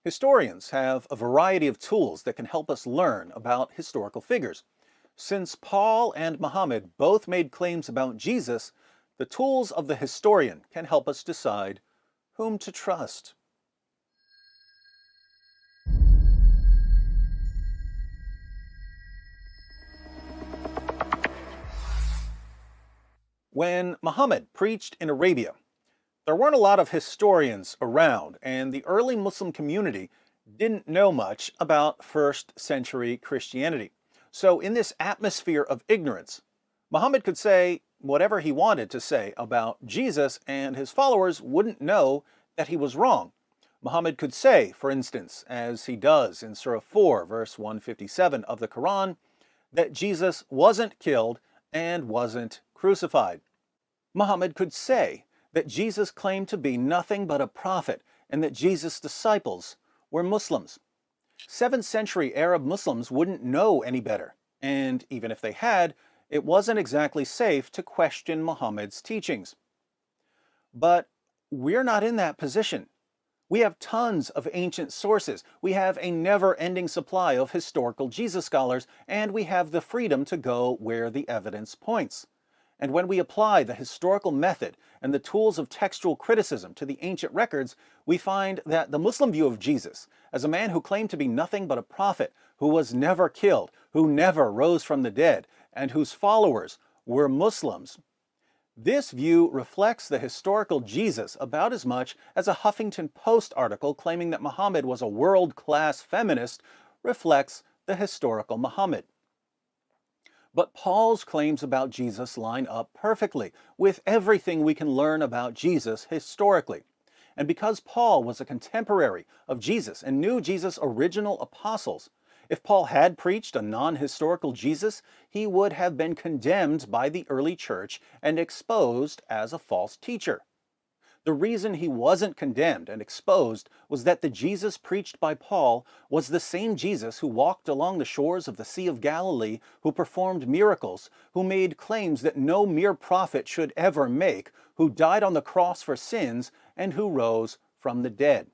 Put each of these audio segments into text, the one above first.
Historians have a variety of tools that can help us learn about historical figures. Since Paul and Muhammad both made claims about Jesus, the tools of the historian can help us decide whom to trust. When Muhammad preached in Arabia, there weren't a lot of historians around, and the early Muslim community didn't know much about first century Christianity. So, in this atmosphere of ignorance, Muhammad could say whatever he wanted to say about Jesus, and his followers wouldn't know that he was wrong. Muhammad could say, for instance, as he does in Surah 4, verse 157 of the Quran, that Jesus wasn't killed and wasn't crucified. Muhammad could say that Jesus claimed to be nothing but a prophet and that Jesus' disciples were Muslims. 7th century Arab Muslims wouldn't know any better, and even if they had, it wasn't exactly safe to question Muhammad's teachings. But we're not in that position. We have tons of ancient sources, we have a never-ending supply of historical Jesus scholars, and we have the freedom to go where the evidence points. And when we apply the historical method and the tools of textual criticism to the ancient records, we find that the Muslim view of Jesus as a man who claimed to be nothing but a prophet, who was never killed, who never rose from the dead, and whose followers were Muslims, this view reflects the historical Jesus about as much as a Huffington Post article claiming that Muhammad was a world-class feminist reflects the historical Muhammad. But Paul's claims about Jesus line up perfectly with everything we can learn about Jesus historically. And because Paul was a contemporary of Jesus and knew Jesus' original apostles, if Paul had preached a non-historical Jesus, he would have been condemned by the early church and exposed as a false teacher. The reason he wasn't condemned and exposed was that the Jesus preached by Paul was the same Jesus who walked along the shores of the Sea of Galilee, who performed miracles, who made claims that no mere prophet should ever make, who died on the cross for sins, and who rose from the dead.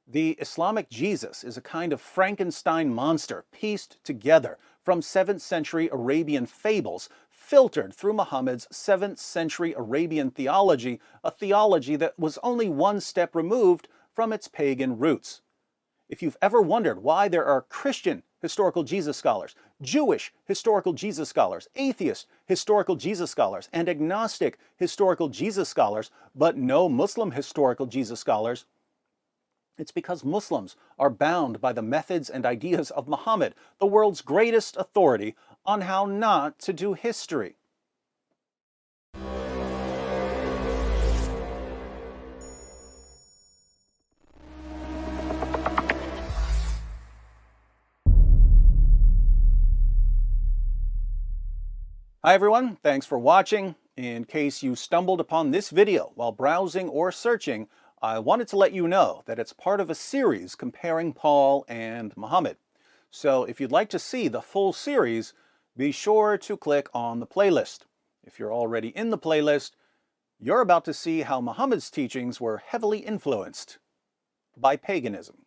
The Islamic Jesus is a kind of Frankenstein monster pieced together from 7th century Arabian fables, filtered through Muhammad's 7th century Arabian theology, a theology that was only one step removed from its pagan roots. If you've ever wondered why there are Christian historical Jesus scholars, Jewish historical Jesus scholars, atheist historical Jesus scholars, and agnostic historical Jesus scholars, but no Muslim historical Jesus scholars, it's because Muslims are bound by the methods and ideas of Muhammad, the world's greatest authority on how not to do history. Hi everyone, thanks for watching. In case you stumbled upon this video while browsing or searching, I wanted to let you know that it's part of a series comparing Paul and Muhammad. So if you'd like to see the full series, be sure to click on the playlist. If you're already in the playlist, you're about to see how Muhammad's teachings were heavily influenced by paganism.